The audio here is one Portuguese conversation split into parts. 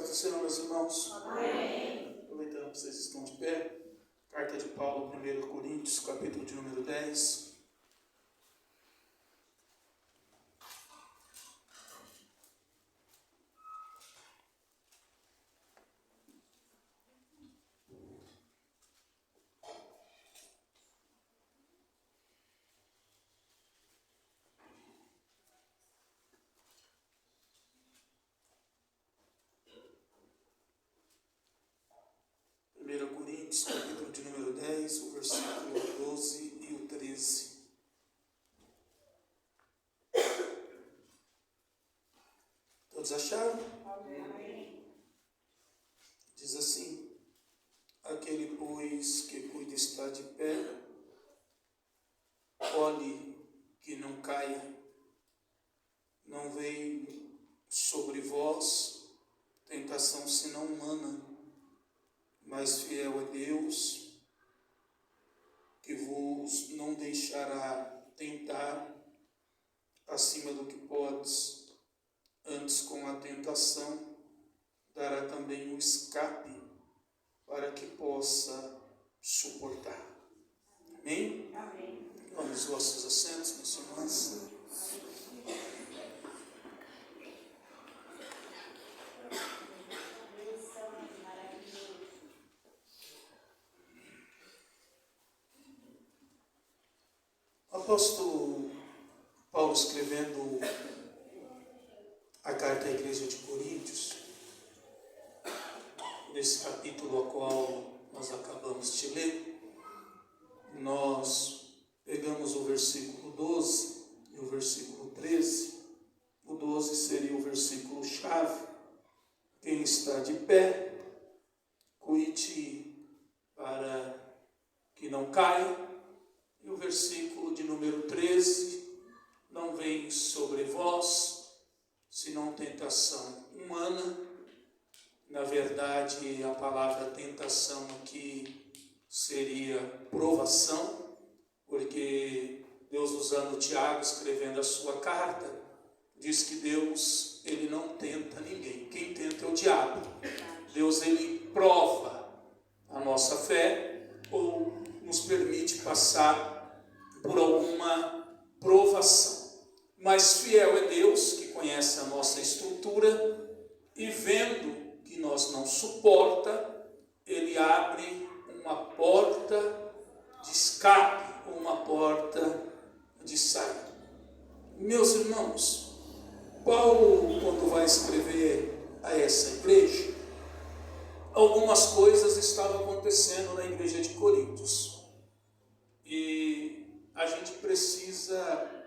Paz do Senhor, meus irmãos. Amém. Aproveitando que vocês estão de pé, carta de Paulo, 1 Coríntios, capítulo de número 10. Coríntios, capítulo de número 10, o versículo 12 e o 13. Todos acharam? Amém. Diz assim: aquele, pois, que cuida estar de pé, olhe que não caia, não veio sobre vós tentação senão humana, mas fiel é Deus, que vos não deixará tentar acima do que podes, antes com a tentação dará também o escape para que possa suportar. Amém? Amém. Vamos aos vossos assentos, meus irmãos. O apóstolo Paulo, escrevendo a carta à igreja de Coríntios, nesse capítulo ao qual nós acabamos de ler, nós pegamos o versículo 12 e o versículo 13. O 12 seria o versículo chave: quem está de pé, cuide para que não caia. E o versículo de número 13: não vem sobre vós senão tentação humana. Na verdade, a palavra tentação aqui seria provação, porque Deus, usando Tiago, escrevendo a sua carta, diz que Deus, ele não tenta ninguém. Quem tenta é o diabo. Deus, ele prova a nossa fé ou nos permite passar por alguma provação. Mas fiel é Deus, que conhece a nossa estrutura, e vendo que nós não suporta, ele abre uma porta de escape, uma porta de saída. Meus irmãos, Paulo, quando vai escrever a essa igreja, algumas coisas estavam acontecendo na igreja de Coríntios. E a gente precisa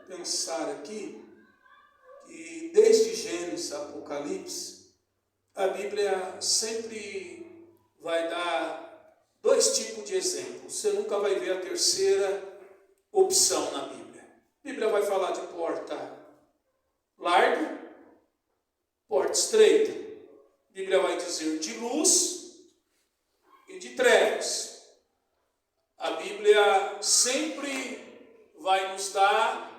pensar aqui que desde Gênesis a Apocalipse, a Bíblia sempre vai dar dois tipos de exemplos. Você nunca vai ver a terceira opção na Bíblia. A Bíblia vai falar de porta larga, porta estreita. A Bíblia vai dizer de luz e de trevas. A Bíblia sempre vai nos dar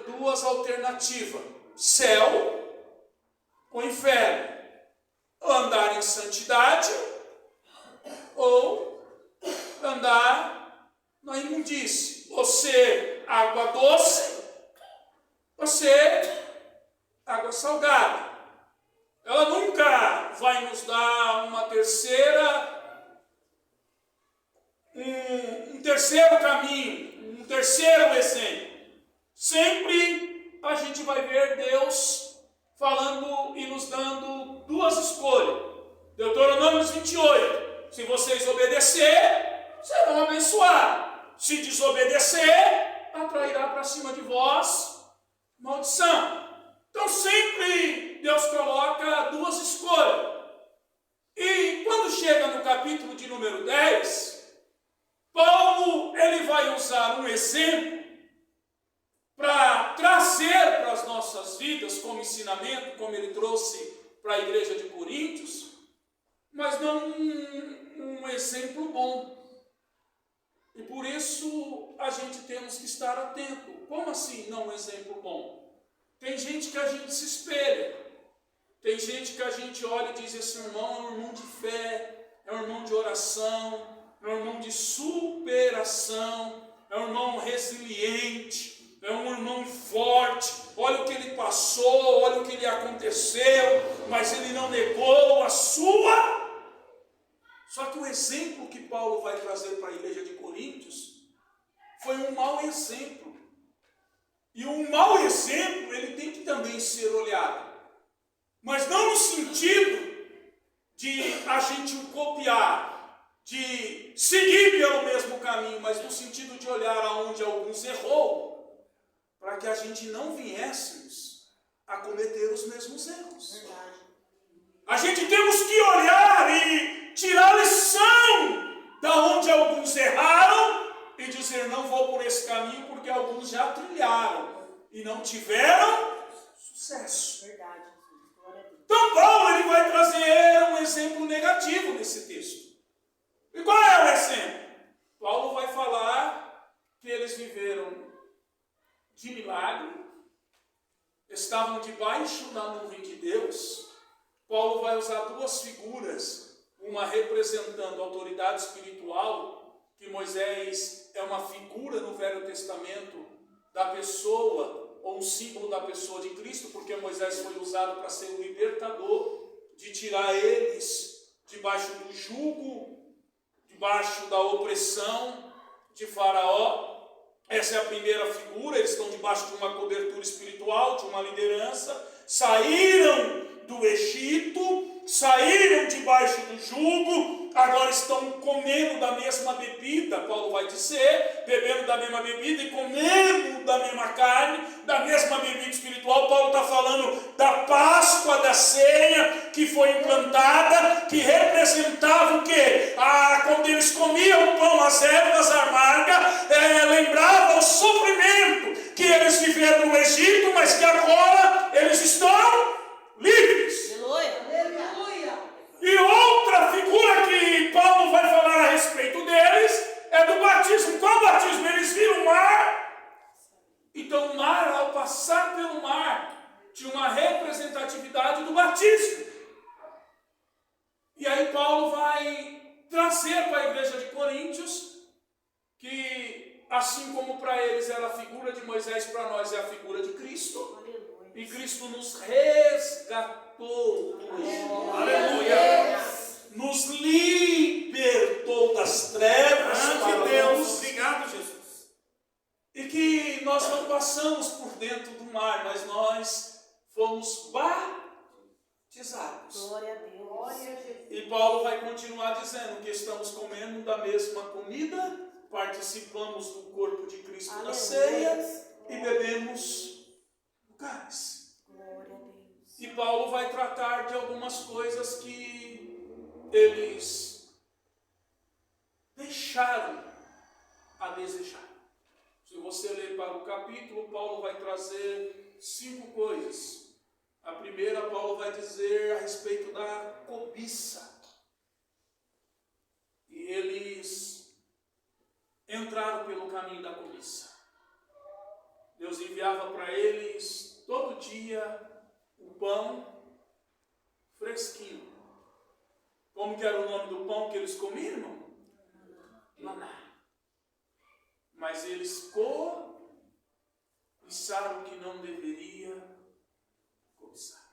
duas alternativas: céu ou inferno, andar em santidade ou andar na imundície, ou ser água doce ou ser água salgada. Ela nunca vai nos dar uma terceira, um terceiro caminho, um terceiro exemplo. Sempre a gente vai ver Deus falando e nos dando duas escolhas. Deuteronômio 28: se vocês obedecer, serão abençoados. Se desobedecer, atrairá para cima de vós maldição. Então sempre Deus coloca duas escolhas. E quando chega no capítulo de número 10, Paulo, ele vai usar um exemplo para trazer para as nossas vidas como ensinamento, como ele trouxe para a igreja de Coríntios, mas não um exemplo bom. E por isso a gente temos que estar atento. Como assim não um exemplo bom? Tem gente que a gente se espelha. Tem gente que a gente olha e diz: esse irmão é um irmão de fé, é um irmão de oração, é um irmão de superação, é um irmão resiliente, é um irmão forte. Olha o que ele passou, olha o que lhe aconteceu, mas ele não negou a sua. Só que o exemplo que Paulo vai trazer para a igreja de Coríntios foi um mau exemplo. E um mau exemplo, ele tem que também ser olhado. Mas não no sentido de a gente o copiar, de seguir pelo mesmo caminho, mas no sentido de olhar aonde alguns errou, para que a gente não viéssemos a cometer os mesmos erros. Verdade. A gente temos que olhar e tirar lição da onde alguns erraram e dizer: não vou por esse caminho porque alguns já trilharam e não tiveram sucesso. Verdade. Glória a Deus. Então Paulo ele vai trazer um exemplo negativo nesse texto. E qual é o exemplo? Paulo vai falar que eles viveram de milagre, estavam debaixo da nuvem de Deus. Paulo vai usar duas figuras, uma representando a autoridade espiritual, que Moisés é uma figura no Velho Testamento da pessoa, ou um símbolo da pessoa de Cristo, porque Moisés foi usado para ser o libertador, de tirar eles debaixo do jugo, debaixo da opressão de Faraó. Essa é a primeira figura. Eles estão debaixo de uma cobertura espiritual, de uma liderança, saíram do Egito, saíram debaixo do jugo, agora estão comendo da mesma bebida, Paulo vai dizer, bebendo da mesma bebida e comendo da mesma carne, da mesma bebida espiritual. Paulo está falando da Páscoa, da ceia que foi implantada, que representava o quê? Quando eles comiam o pão, as ervas amargas, lembrava o sofrimento que eles viveram no Egito, mas que agora eles estão livres. Aleluia. E outra figura que Paulo vai falar a respeito deles é do batismo. Qual batismo? Eles viram o mar. Então o mar, ao passar pelo mar, tinha uma representatividade do batismo. E aí Paulo vai trazer para a igreja de Coríntios que, assim como para eles era a figura de Moisés, para nós é a figura de Cristo. E Cristo nos resgatou do Egito. Aleluia! Nos libertou das trevas. Grande Deus, obrigado, Jesus. E que nós não passamos por dentro do mar, mas nós fomos batizados. Glória a Deus. Glória a Jesus. E Paulo vai continuar dizendo que estamos comendo da mesma comida, participamos do corpo de Cristo na ceia e bebemos do cálice. Glória a Deus. E Paulo vai tratar de algumas coisas que eles deixaram a desejar. Se você ler para o capítulo, Paulo vai trazer 5 coisas. A primeira, Paulo vai dizer a respeito da cobiça. E eles entraram pelo caminho da cobiça. Deus enviava para eles todo dia o pão fresquinho. Como que era o nome do pão que eles comiam, irmão? Maná. Mas eles cobiçaram o que não deveria cobiçar.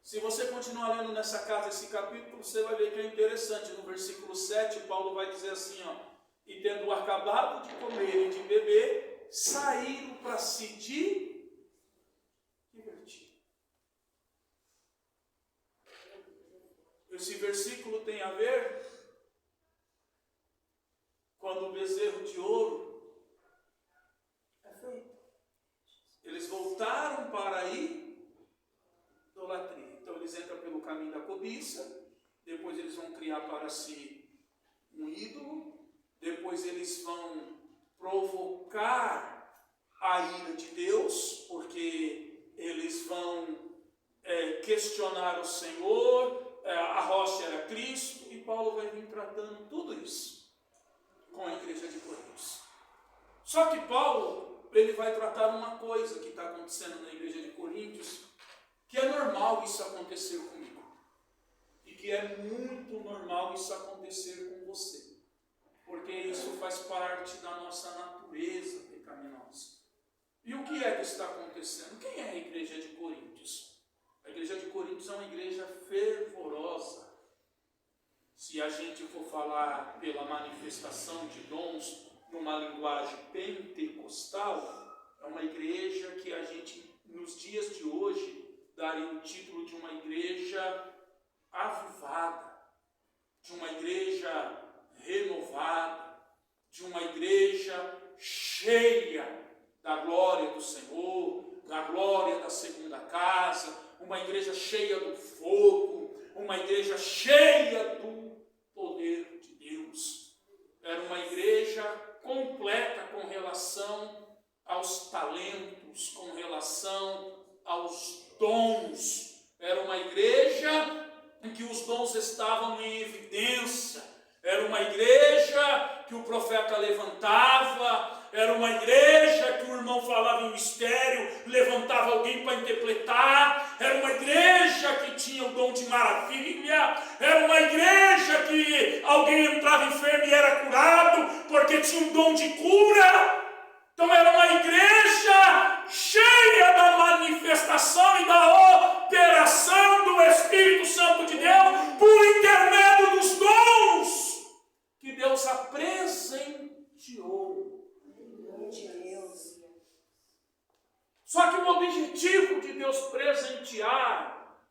Se você continuar lendo nessa carta, esse capítulo, você vai ver que é interessante. No versículo 7, Paulo vai dizer assim, e tendo acabado de comer e de beber, saíram para se divertir. Esse versículo tem a ver quando o bezerro de ouro é feito. Eles voltaram para a idolatria. Então eles entram pelo caminho da cobiça, depois eles vão criar para si um ídolo, depois eles vão provocar a ira de Deus, porque eles vão questionar o Senhor, a rocha era Cristo, e Paulo vai vir tratando tudo isso com a igreja de Coríntios. Só que Paulo, ele vai tratar uma coisa que está acontecendo na igreja de Coríntios, que é normal isso acontecer comigo. E que é muito normal isso acontecer com você. Porque isso faz parte da nossa natureza pecaminosa. E o que é que está acontecendo? Quem é a igreja de Coríntios? A igreja de Coríntios é uma igreja fervorosa. Se a gente for falar pela manifestação de dons numa linguagem pentecostal, é uma igreja que a gente, nos dias de hoje, daria o título de uma igreja avivada, de uma igreja renovada, de uma igreja cheia da glória do Senhor, da glória da segunda casa, uma igreja cheia do fogo, uma igreja cheia do poder de Deus. Era uma igreja completa com relação aos talentos, com relação aos dons. Era uma igreja em que os dons estavam em evidência. Era uma igreja que o profeta levantava. Era uma igreja que o irmão falava em mistério, levantava alguém para interpretar. Era uma igreja que tinha o dom de maravilha. Era uma igreja que alguém entrava enfermo e era curado, porque tinha o dom de cura. Então era uma igreja cheia da manifestação e da operação do Espírito Santo de Deus, por intermédio dos dons que Deus apresenteou. Só que o objetivo de Deus presentear,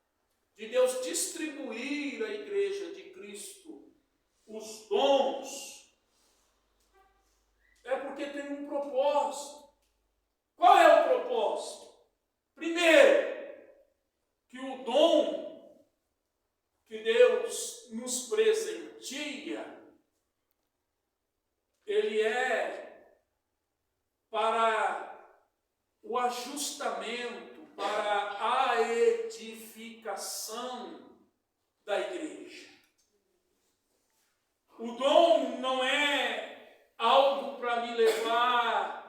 de Deus distribuir à igreja de Cristo os dons, é porque tem um propósito. Qual é o propósito? Primeiro, que o dom que Deus nos presenteia, ele é para o ajustamento, para a edificação da igreja. O dom não é algo para me levar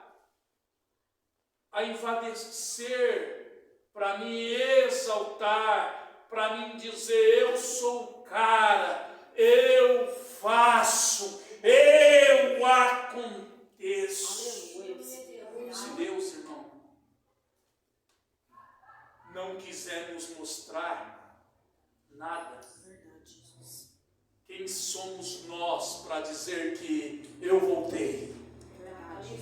a envadecer, para me exaltar, para mim dizer: eu sou o cara, eu faço, eu aconteço. Se Deus, irmão, não quiser nos mostrar nada, quem somos nós para dizer que eu voltei?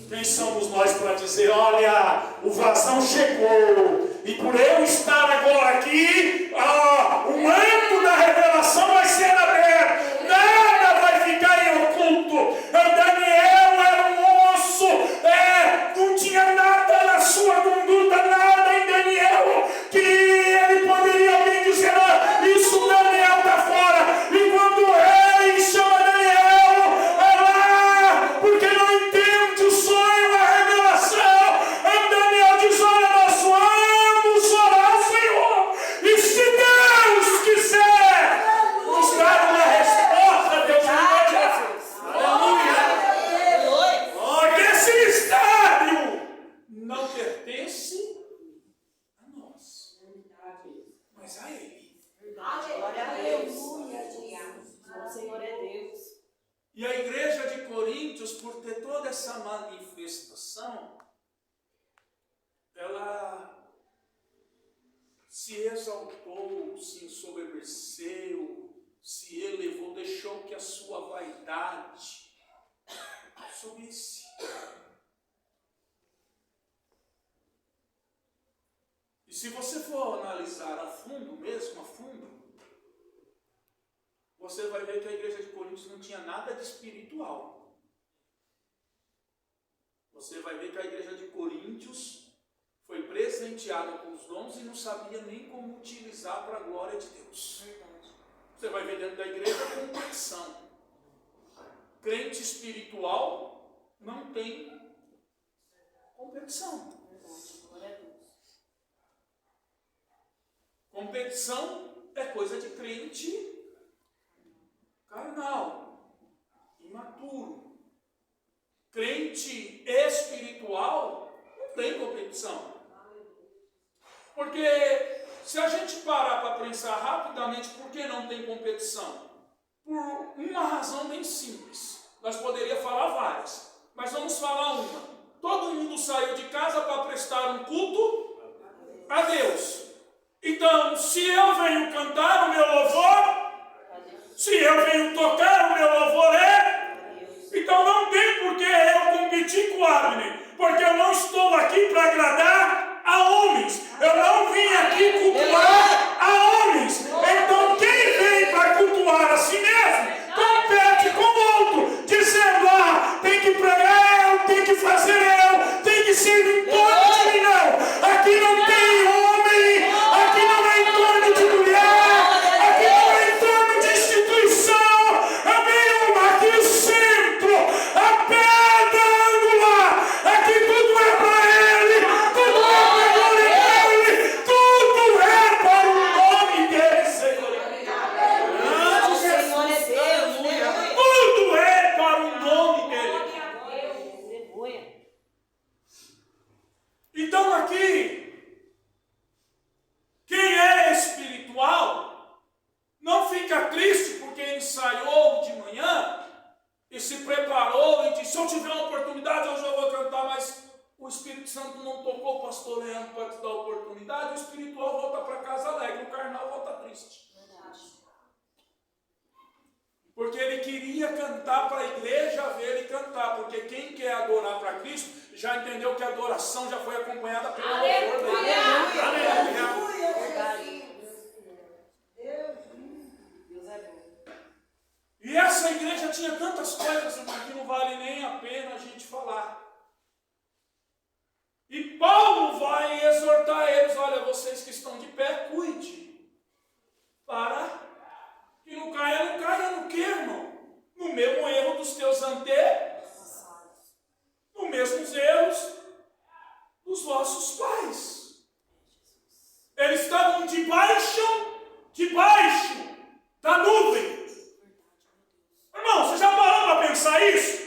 Quem somos nós para dizer: olha, o vazão chegou, e por eu estar agora aqui, o manto da revelação vai ser aberto, nada vai ficar em oculto. Daniel era um moço, não tinha nada na sua conduta, nada em Daniel, que ele poderia alguém dizer: isso Daniel está fora. E quando o rei chama Daniel, é lá, porque não entende o sonho, a revelação. Daniel diz: olha, nós vamos orar, Senhor, e se Deus quiser nos dar uma resposta, Deus vai dar. Aleluia! Porque esse mistério não pertence a nós, mas a Ele. Glória a Deus. O Senhor é Deus. E a igreja de Coríntios, por ter toda essa manifestação, ela se exaltou, se ensoberbeceu, se elevou, deixou que a sua vaidade subisse. E se você for analisar a fundo, mesmo a fundo, você vai ver que a igreja de Coríntios não tinha nada de espiritual. Você vai ver que a igreja de Coríntios foi presenteada com os dons e não sabia nem como utilizar para a glória de Deus. Você vai ver dentro da igreja a competição. Crente espiritual não tem competição. Competição é coisa de crente carnal, imaturo. Crente espiritual não tem competição. Porque se a tem competição? Por uma razão bem simples. Nós poderíamos falar várias, mas vamos falar uma. Todo mundo saiu de casa para prestar um culto a Deus. Então, se eu venho cantar o meu louvor, se eu venho tocar o meu louvor então não tem por que eu competir com o Abner, porque eu não estou aqui para agradar a homens, eu não vim aqui cultuar a homens. Então quem vem para cultuar a si mesmo, compete com o outro, dizendo, tem que pregar eu, tem que fazer eu, tem que ser em torno de mim, não. Aqui não tem homem, aqui não é em torno de mulher, aqui não é em torno de instituição, aqui o centro, a pedra angular, aqui tudo é para ele, tudo é para a glória dele, tudo é para o nome dele, Senhor. Senhor é Deus, Tudo é para o nome dele. Então aqui, quem é espiritual, não fica triste porque ensaiou de manhã e se preparou e disse, se eu tiver uma oportunidade hoje eu vou cantar, mas o Espírito Santo não tocou o pastor Leandro para te dar a oportunidade, o espiritual volta para casa alegre, o carnal volta triste. Porque ele queria cantar para a igreja ver ele cantar, porque quem quer adorar para Cristo já entendeu que a adoração já foi acompanhada pelo louvor dele. Aleluia! Deus é bom. E essa igreja tinha tantas coisas, irmão, que não vale nem a pena a gente falar. E Paulo vai exortar eles, olha, vocês que estão de pé, cuide. Para que não caia no quê, irmão? No mesmo erro dos teus antepassados. Nos mesmos erros dos vossos pais. Eles estavam debaixo da nuvem. Irmão, você já parou para pensar isso?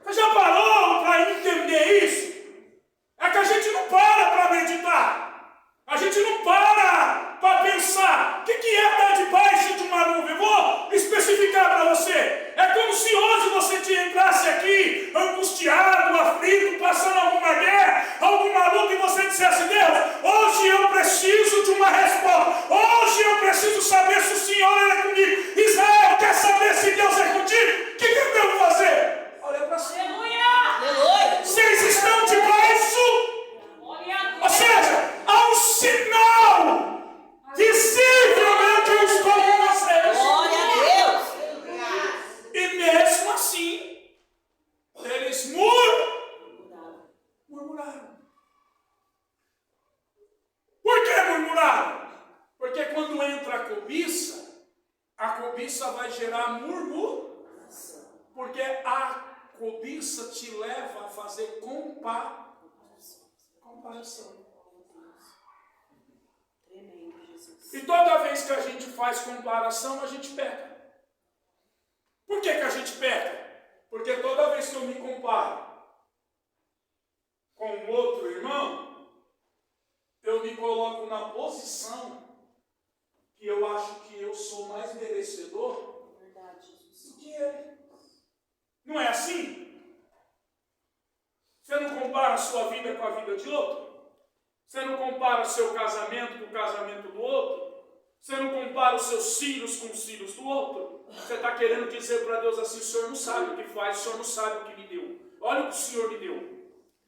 Você já parou para entender isso? É que a gente não para meditar. A gente não para pensar. O que é estar debaixo de uma nuvem? Vou especificar para você. É como se hoje você te entrasse aqui, angustiado, aflito, passando alguma guerra, alguma luta, e você dissesse, Deus, hoje eu preciso de uma resposta. Hoje eu preciso saber se o Senhor é comigo. Israel, quer saber se Deus é contigo? O que eu devo fazer? Olha para cima. Vocês estão debaixo, ou seja, há um sinal visivelmente eu estou com vocês. Glória a Deus. E mesmo assim, eles murmuraram. Por que murmuraram? Porque quando entra a cobiça vai gerar murmuração. Porque a cobiça te leva a fazer comparação. E toda vez que a gente faz comparação, a gente peca. Por que a gente peca? Porque toda vez que eu me comparo com um outro irmão, eu me coloco na posição que eu acho que eu sou mais merecedor do que ele. Não é assim? Você não compara a sua vida com a vida de outro? Você não compara o seu casamento com o casamento do outro? Você não compara os seus filhos com os filhos do outro? Você está querendo dizer para Deus assim, o Senhor não sabe o que faz, o Senhor não sabe o que me deu. Olha o que o Senhor me deu.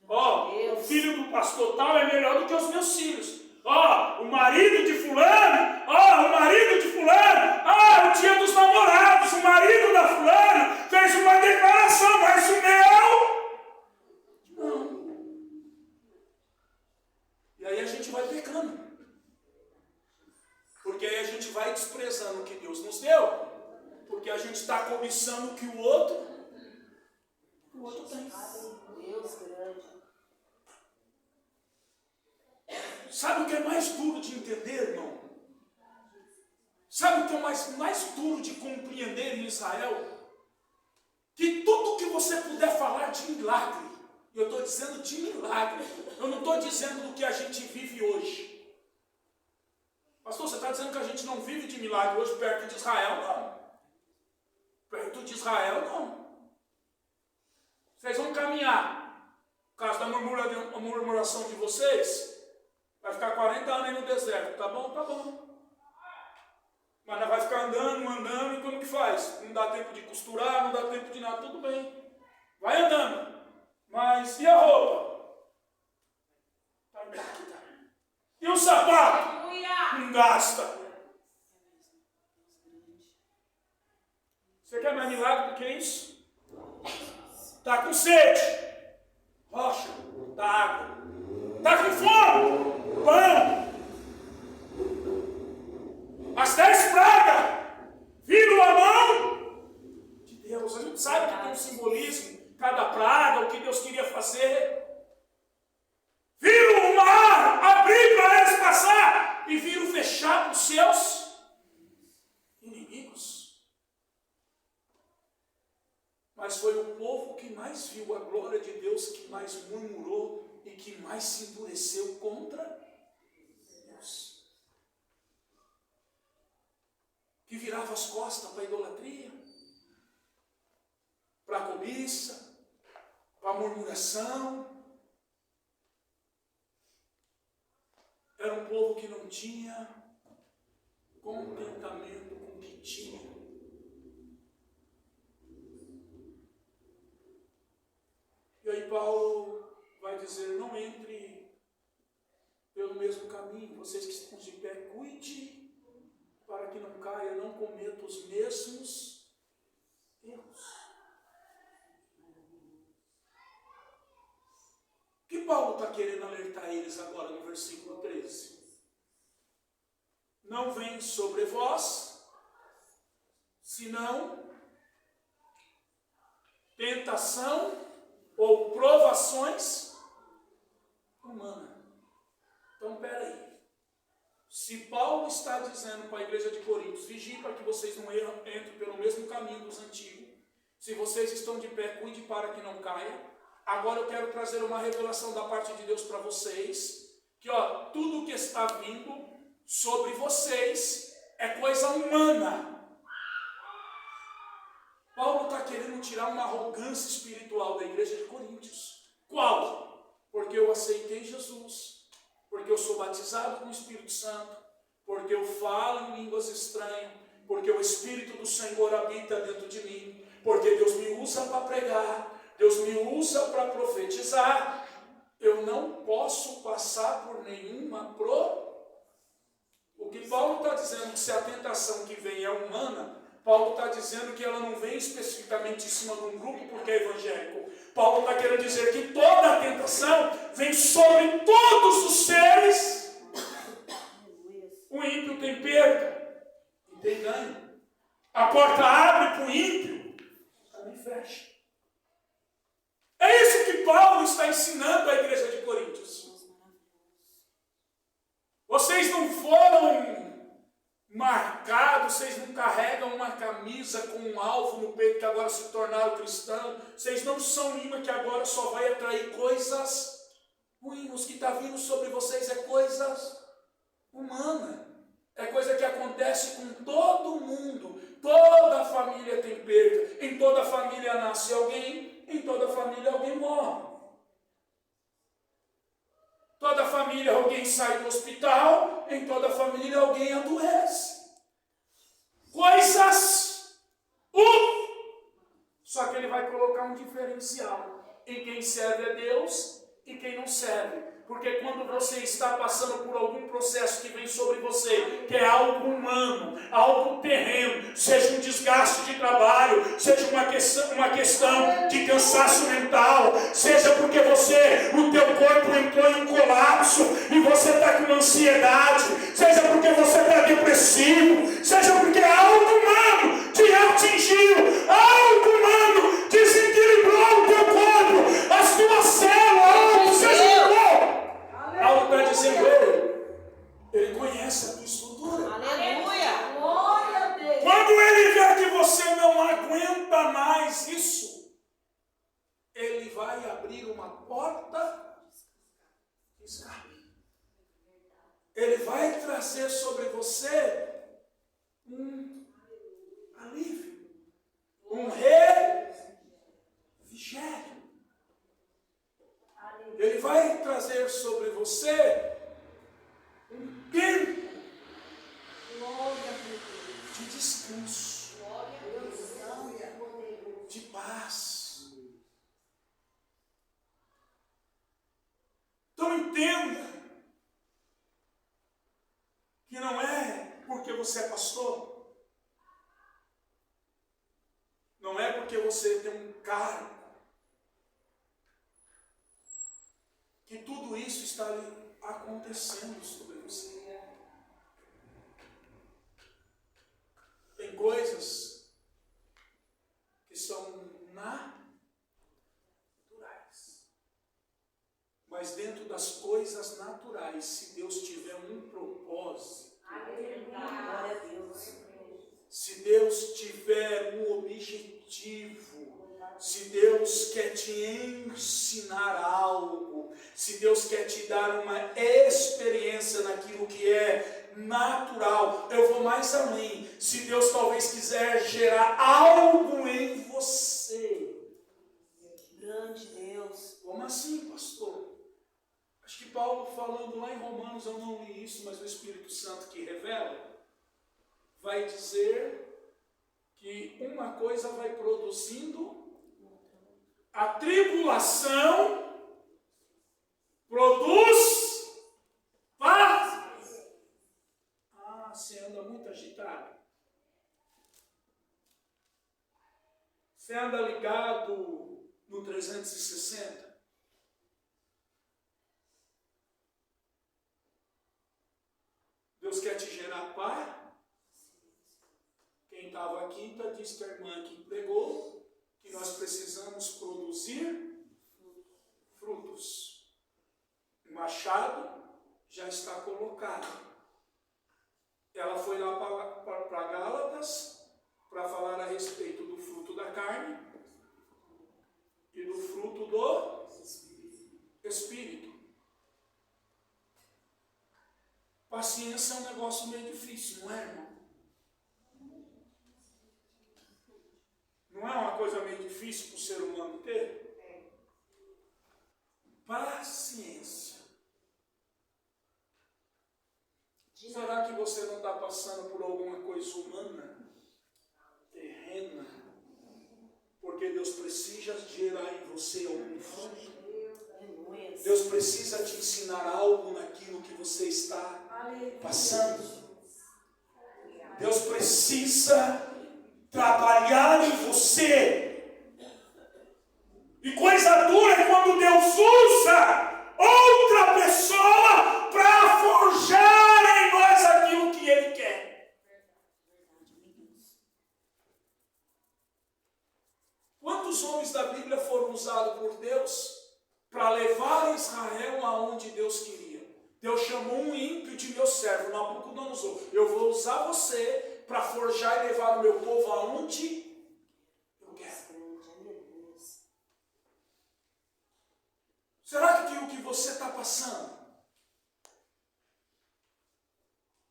O filho do pastor tal é melhor do que os meus filhos. O marido de fulano, o dia dos namorados, o marido da fulana fez uma declaração, mas o meu não. E aí a gente vai pecando. Porque aí a gente vai desprezando o que Deus nos deu. Porque a gente está cobiçando o que o outro tem. Deus grande. Sabe o que é mais duro de entender, irmão? Sabe o que é mais duro de compreender em Israel? Que tudo que você puder falar de milagre, e eu estou dizendo de milagre, eu não estou dizendo do que a gente vive hoje. Pastor, você está dizendo que a gente não vive de milagre hoje perto de Israel? Não. Perto de Israel, não. Vocês vão caminhar. Por causa da murmuração de vocês, vai ficar 40 anos aí no deserto. Tá bom? Tá bom. Mas vai ficar andando, e como que faz? Não dá tempo de costurar, não dá tempo de nada, tudo bem. Vai andando. Mas e a roupa? Está intacta. E o sapato? Não gasta. Você quer mais milagre do que isso? Está com sede? Rocha, dá água. Está com fome? Pão. As 10 pragas viram a mão de Deus. A gente sabe que tem um simbolismo, cada praga, o que Deus queria fazer. Viram o mar abrir para eles passar e viram fechar para os seus inimigos. Mas foi o povo que mais viu a glória de Deus, que mais murmurou e que mais se endureceu contra Deus. Que virava as costas para a idolatria, para a cobiça, para a murmuração. Era um povo que não tinha contentamento com o que tinha. E aí Paulo vai dizer, não entre pelo mesmo caminho, vocês que estão de pé, cuide para que não caia, não cometa os mesmos erros. O que Paulo está querendo alertar eles agora no versículo 13? Não vem sobre vós, senão tentação ou provações humanas. Então, peraí. Se Paulo está dizendo para a igreja de Coríntios, vigie para que vocês não entrem pelo mesmo caminho dos antigos. Se vocês estão de pé, cuide para que não caia. Agora eu quero trazer uma revelação da parte de Deus para vocês, que tudo que está vindo sobre vocês é coisa humana. Paulo está querendo tirar uma arrogância espiritual da igreja de Coríntios. Qual? Porque eu aceitei Jesus. Porque eu sou batizado com o Espírito Santo, porque eu falo em línguas estranhas, porque o Espírito do Senhor habita dentro de mim, porque Deus me usa para pregar, Deus me usa para profetizar. Eu não posso passar por nenhuma O que Paulo está dizendo que se a tentação que vem é humana, Paulo está dizendo que ela não vem especificamente em cima de um grupo porque é evangélico. Paulo está querendo dizer que toda a tentação vem sobre todos os seres. O ímpio tem perda e tem ganho. A porta abre para o ímpio, também fecha. É isso que Paulo está ensinando à igreja de Coríntios. Vocês não foram marcados, vocês não carregam uma camisa com um alvo no peito que agora se tornaram cristãos. Vocês não são imã que agora só vai atrair coisas ruins. O que está vindo sobre vocês é coisas humanas. É coisa que acontece com todo mundo. Toda a família tem perda. Em toda a família nasce alguém. Em toda a família alguém morre. Toda família alguém sai do hospital, em toda família alguém adoece. Coisas. Só que ele vai colocar um diferencial em quem serve a Deus e quem não serve. Porque quando você está passando por algum processo que vem sobre você, que é algo humano, algo terreno, seja um desgaste de trabalho, seja uma questão de cansaço mental, seja porque o teu corpo entrou em um colapso e você está com ansiedade, seja porque você está depressivo, seja porque algo humano te atingiu, algo humano desequilibrou o teu corpo, as tuas células, algo seja bom. Paulo está dizendo, ele conhece a tua estrutura. Aleluia! Glória a Deus! Quando ele vê que você não aguenta mais isso, ele vai abrir uma porta de escape. Ele vai trazer sobre você um alívio, um refrigério. Ele vai trazer sobre você um tempo de descanso, de paz. Então entenda que não é porque você é pastor, não é porque você tem um cargo, que tudo isso está ali acontecendo sobre você. Tem coisas que são naturais. Mas dentro das coisas naturais, se Deus tiver um propósito, se Deus tiver um objetivo, se Deus quer te ensinar algo, se Deus quer te dar uma experiência naquilo que é natural, eu vou mais além. Se Deus talvez quiser gerar algo em você. Grande Deus. Como assim, pastor? Acho que Paulo falando lá em Romanos, eu não li isso, mas o Espírito Santo que revela, vai dizer que uma coisa vai produzindo, a tribulação produz paz. Ah, você anda muito agitado. Você anda ligado no 360. Deus quer te gerar paz. Quem estava aqui disse que a irmã que pregou que nós precisamos produzir frutos. O machado já está colocado. Ela foi lá para Gálatas para falar a respeito do fruto da carne e do fruto do Espírito. Paciência é um negócio meio difícil, não é, irmão? Não é uma coisa meio difícil para o ser humano ter? Paciência. Será que você não está passando por alguma coisa humana, terrena? Porque Deus precisa gerar em você algum fruto. Deus precisa te ensinar algo naquilo que você está passando. Deus precisa trabalhar em você. E coisa dura é quando Deus usa outra pessoa para forjar em nós aquilo que Ele quer. Quantos homens da Bíblia foram usados por Deus para levar Israel aonde Deus queria? Deus chamou um ímpio de meu servo, Nabucodonosor. Eu vou usar você para forjar e levar o meu povo aonde eu quero. Será que o que você está passando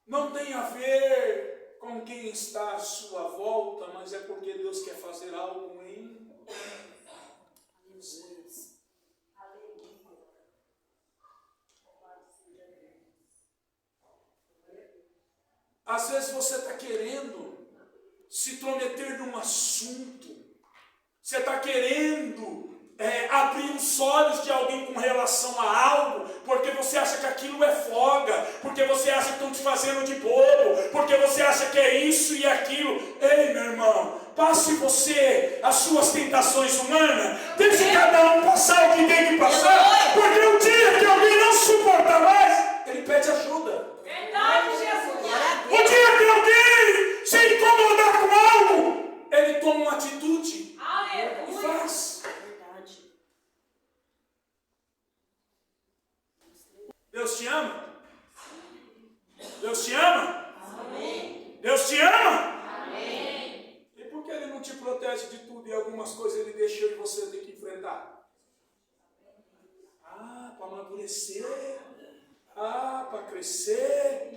não tem a ver com quem está à sua volta, mas é porque Deus quer fazer algo em você? Às vezes você está querendo se intrometer num assunto, você está querendo abrir os olhos de alguém com relação a algo, porque você acha que aquilo é folga, porque você acha que estão te fazendo de bobo, porque você acha que é isso e aquilo. Ei, meu irmão, passe você as suas tentações humanas, deixe cada um passar o que tem que passar, porque o dia que alguém não suporta mais, ele pede ajuda. Verdade, Jesus. O dia que alguém se incomodar com algo, ele toma uma atitude e faz. Verdade. Deus te ama? Deus te ama? Amém. Deus te ama? Amém. E por que Ele não te protege de tudo e algumas coisas Ele deixou e você tem que enfrentar? Ah, para amadurecer. para crescer,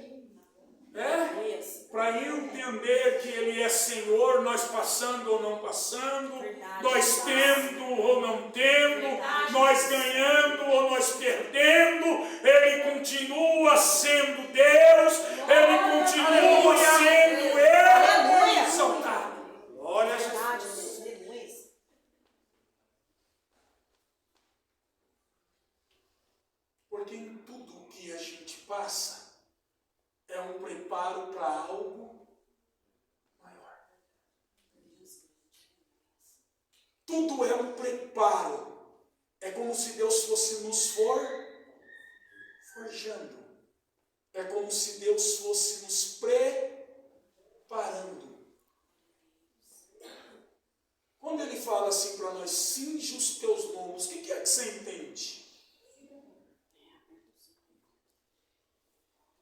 para entender que Ele é Senhor, nós passando ou não passando, nós tendo ou não tendo, nós ganhando ou nós perdendo, Ele continua sendo Deus, Ele continua sendo Ele exaltado. Olha, Jesus. Porque em tudo que a gente passa é um preparo para algo maior. Tudo é um preparo. É como se Deus fosse nos forjando. É como se Deus fosse nos preparando. Quando Ele fala assim para nós, cinge os teus lombos, o que é que você entende?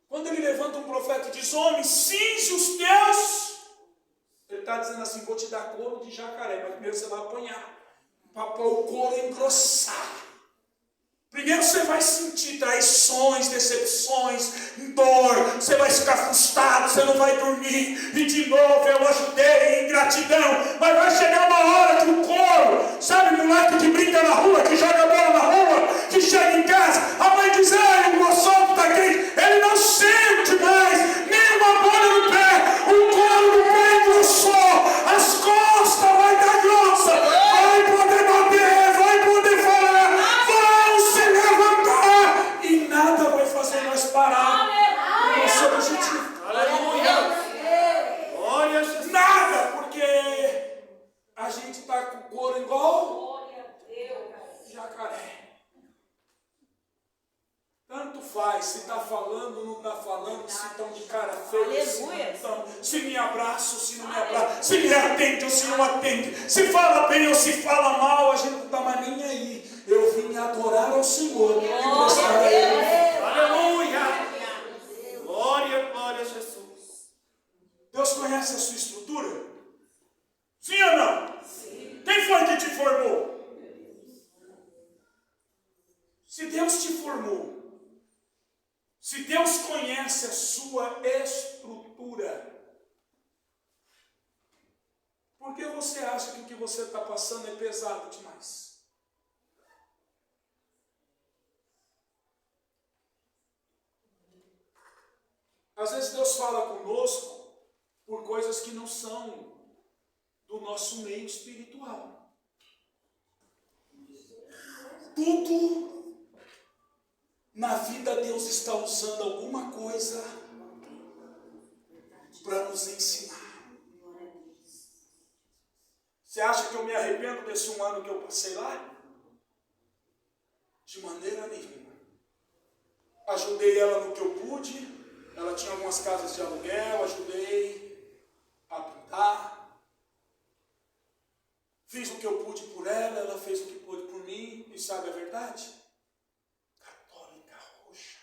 Quando Ele levanta um profeta e diz, homem, cinge os teus, Ele está dizendo assim, vou te dar couro de jacaré, mas primeiro você vai apanhar, para o couro engrossar. Primeiro você vai sentir traições, decepções, dor, você vai ficar frustrado, você não vai dormir, e de novo eu ajudei, ingratidão, mas vai chegar uma hora que o couro, sabe, moleque que brinca na rua, que joga bola na rua, que chega em casa, a mãe diz, o meu solto está quente, ele não sente mais, nem uma bola no pé, o couro do pé engrossou, as costas vai dar grossa, vai poder bater, vai poder falar, vão se levantar, e nada vai fazer nós parar no nosso objetivo. Aleluia! Glória a Jesus! Nada, porque a gente está com o couro igual jacaré. Tanto faz se está falando, não está falando, se estão de cara feia, se não estão, se me abraçam, se não me abraçam, se me atende ou se não atende, se fala bem ou se fala mal, a gente não está mais nem aí. Eu vim adorar ao Senhor e prestar a Ele. Aleluia! Glória, glória a Jesus. Deus conhece a sua estrutura? Sim ou não? Sim. Quem foi que te formou? Se Deus te formou, se Deus conhece a sua estrutura, por que você acha que o que você está passando é pesado demais? Às vezes Deus fala conosco por coisas que não são do nosso meio espiritual. Tudo na vida Deus está usando alguma coisa para nos ensinar. Você acha que eu me arrependo desse 1 ano que eu passei lá? De maneira nenhuma. Ajudei ela no que eu pude. Ela tinha algumas casas de aluguel, ajudei a pintar. Fiz o que eu pude por ela, ela fez o que pôde por mim. E sabe a verdade? Católica roxa.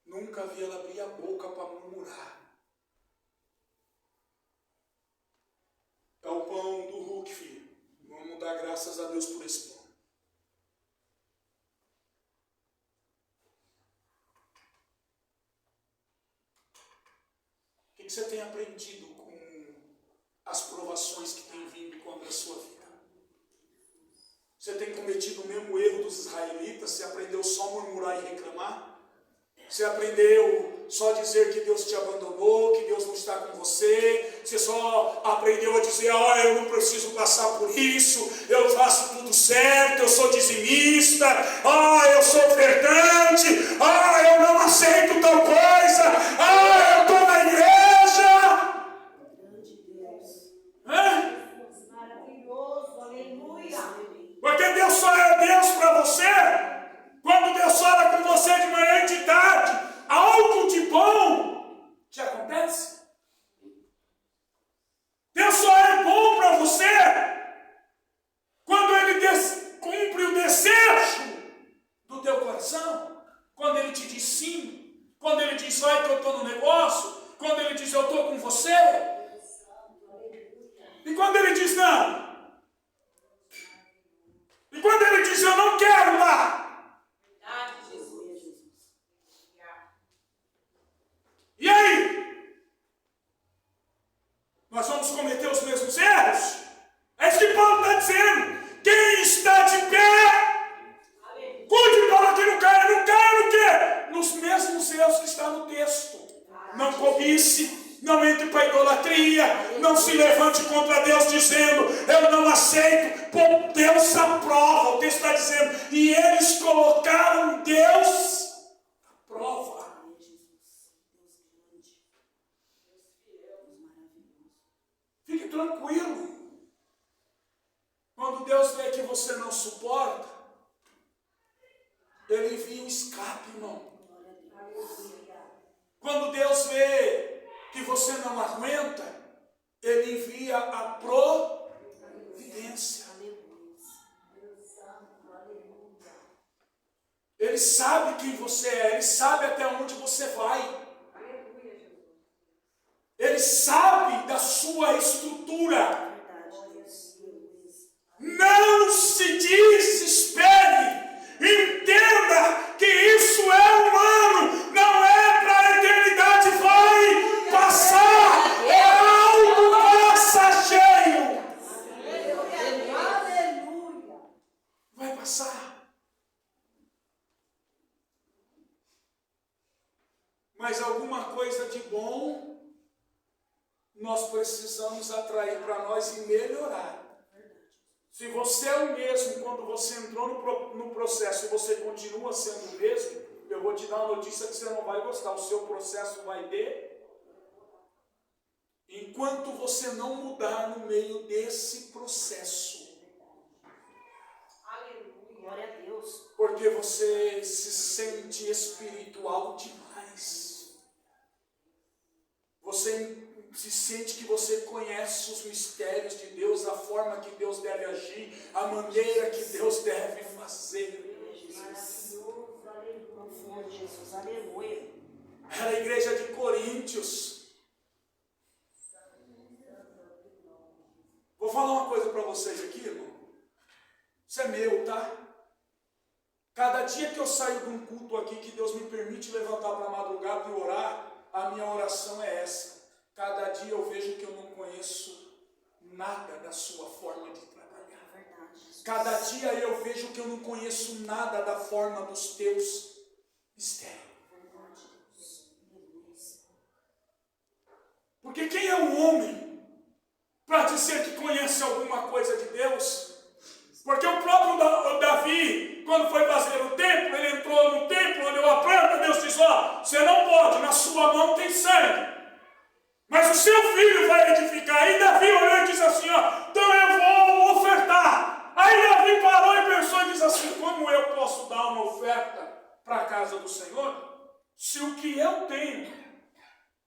Nunca vi ela abrir a boca para murmurar. É o pão do Hulk, filho. Vamos dar graças a Deus por esse pão. O que você tem aprendido com as provações que têm vindo contra a sua vida? Você tem cometido o mesmo erro dos israelitas? Você aprendeu só a murmurar e reclamar? Você aprendeu só a dizer que Deus te abandonou, que Deus não está com você? Você só aprendeu a dizer, eu não preciso passar por isso, eu faço tudo certo, eu sou dizimista, eu sou ofertante, eu não aceito tal coisa, eu estou na igreja. Maravilhoso, aleluia. Porque Deus só é Deus para você quando Deus fala com você de manhã e de tarde. Algo de bom te acontece. Deus só é bom para você quando Ele cumpre o desejo do teu coração. Quando Ele te diz sim. Quando Ele diz vai que eu estou no negócio. Quando Ele diz eu estou com você. E quando Ele diz não. E quando Ele diz eu não quero lá. vamos cometer os mesmos erros? É isso que Paulo está dizendo. Quem está de pé, cuide para que não caia. Não caia no quê? Nos mesmos erros que está no texto. Não cobice, não entre para a idolatria, não se levante contra Deus dizendo, eu não aceito, pô, Deus aprova. O texto está dizendo, e eles colocaram Deus à prova. Fique tranquilo. Quando Deus vê que você não suporta, Ele envia um escape, irmão. Quando Deus vê que você não aguenta, Ele envia a providência. Ele sabe quem você é, Ele sabe até onde você vai. Ele sabe da sua estrutura. Não se desespere. Entenda que isso é humano, não é para a eternidade, vai passar, é algo passageiro. Aleluia. Vai passar. Mas alguma coisa de bom nós precisamos atrair para nós e melhorar. Se você é o mesmo quando você entrou no processo e você continua sendo o mesmo, eu vou te dar uma notícia que você não vai gostar. O seu processo vai enquanto você não mudar no meio desse processo. Aleluia. Glória a Deus. Porque você se sente espiritual demais. Você se sente que você conhece os mistérios de Deus, a forma que Deus deve agir, a maneira que Deus deve fazer. Maravilhoso, aleluia. Jesus, aleluia. Era a igreja de Coríntios. Vou falar uma coisa para vocês aqui, irmão. Isso é meu, tá? Cada dia que eu saio de um culto aqui, que Deus me permite levantar para a madrugada e orar, a minha oração é essa. Cada dia eu vejo que eu não conheço nada da sua forma de trabalhar. Cada dia eu vejo que eu não conheço nada da forma dos teus mistérios. Porque quem é o homem para dizer que conhece alguma coisa de Deus? Porque o próprio Davi, quando foi fazer o templo, ele entrou no templo, olhou a planta, Deus disse, ó, você não pode, na sua mão tem sangue. Mas o seu filho vai edificar. Aí Davi olhou e disse assim, ó, então eu vou ofertar. Aí Davi parou e pensou e disse assim, como eu posso dar uma oferta para a casa do Senhor, se o que eu tenho,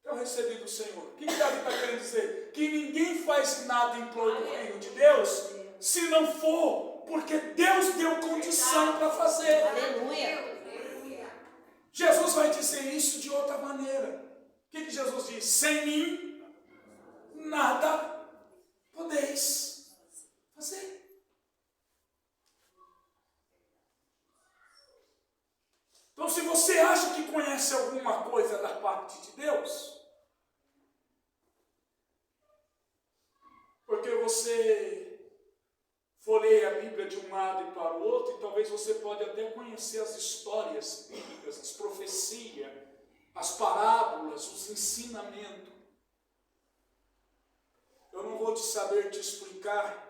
eu recebi do Senhor? O que Davi está querendo dizer? Que ninguém faz nada em prol do reino de Deus, se não for porque Deus deu condição para fazer. Aleluia. Jesus vai dizer isso de outra maneira. O que Jesus diz? Sem mim, nada podeis fazer. Então, se você acha que conhece alguma coisa da parte de Deus, porque você folheia a Bíblia de um lado e para o outro, e talvez você pode até conhecer as histórias bíblicas, as profecias, as parábolas, os ensinamentos. Eu não vou saber te explicar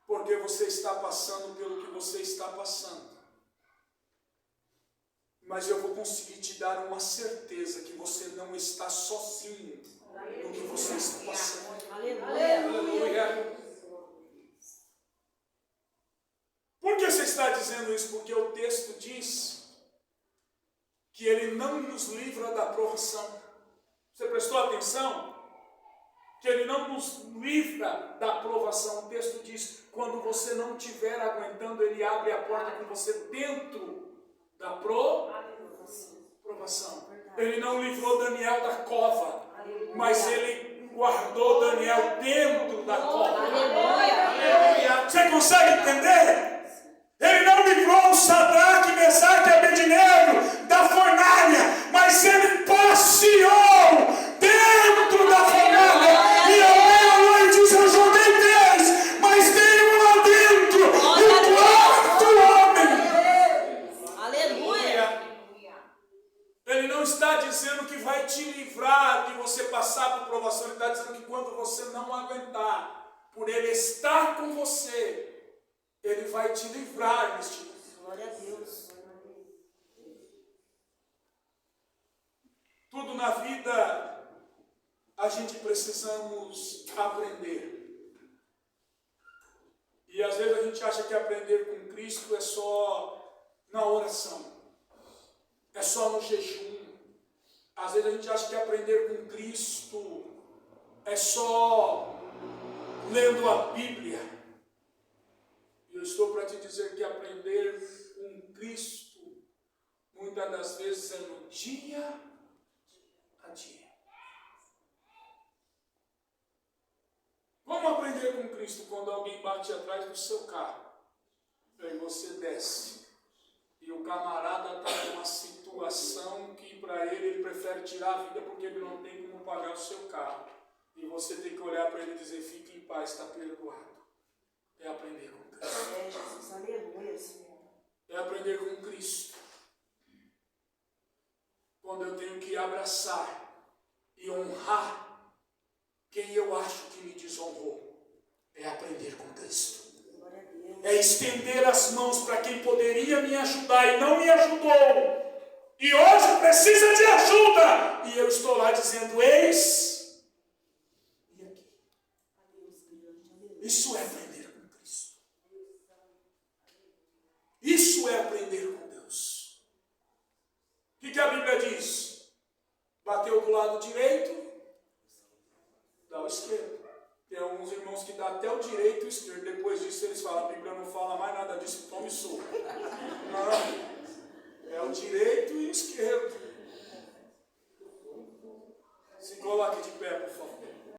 porque você está passando pelo que você está passando. Mas eu vou conseguir te dar uma certeza que você não está sozinho no que você está passando. Aleluia. Por que você está dizendo isso? Porque o texto diz que Ele não nos livra da provação. Você prestou atenção? Que Ele não nos livra da provação. O texto diz, quando você não estiver aguentando, Ele abre a porta com você dentro da provação. Ele não livrou Daniel da cova, mas Ele guardou Daniel dentro da cova. Você consegue entender? Ele não livrou o Sadraque, Mesaque e Abednego da fornalha, mas Ele passeou dentro por Ele estar com você, Ele vai te livrar neste mundo. Glória a Deus. Tudo na vida a gente precisamos aprender. E às vezes a gente acha que aprender com Cristo é só na oração, é só no jejum. Às vezes a gente acha que aprender com Cristo é só lendo a Bíblia. E eu estou para te dizer que aprender com Cristo muitas das vezes é no dia a dia. Como aprender com Cristo quando alguém bate atrás do seu carro? Aí você desce. E o camarada está numa situação que para ele prefere tirar a vida porque ele não tem como pagar o seu carro. E você tem que olhar para ele e dizer, fique em paz, está perdoado. É aprender com Cristo. É, Jesus, aleluia, Senhor. É aprender com Cristo. Quando eu tenho que abraçar e honrar quem eu acho que me desonrou, é aprender com Cristo. É estender as mãos para quem poderia me ajudar e não me ajudou. E hoje precisa de ajuda. E eu estou lá dizendo, eis e aqui. Isso é aprender com Cristo. Isso é aprender com Deus. O que a Bíblia diz? Bateu do lado direito, dá o esquerdo. Tem alguns irmãos que dão até o direito e o esquerdo. Depois disso eles falam, a Bíblia não fala mais nada disso, tome soco. Não, é o direito e o esquerdo.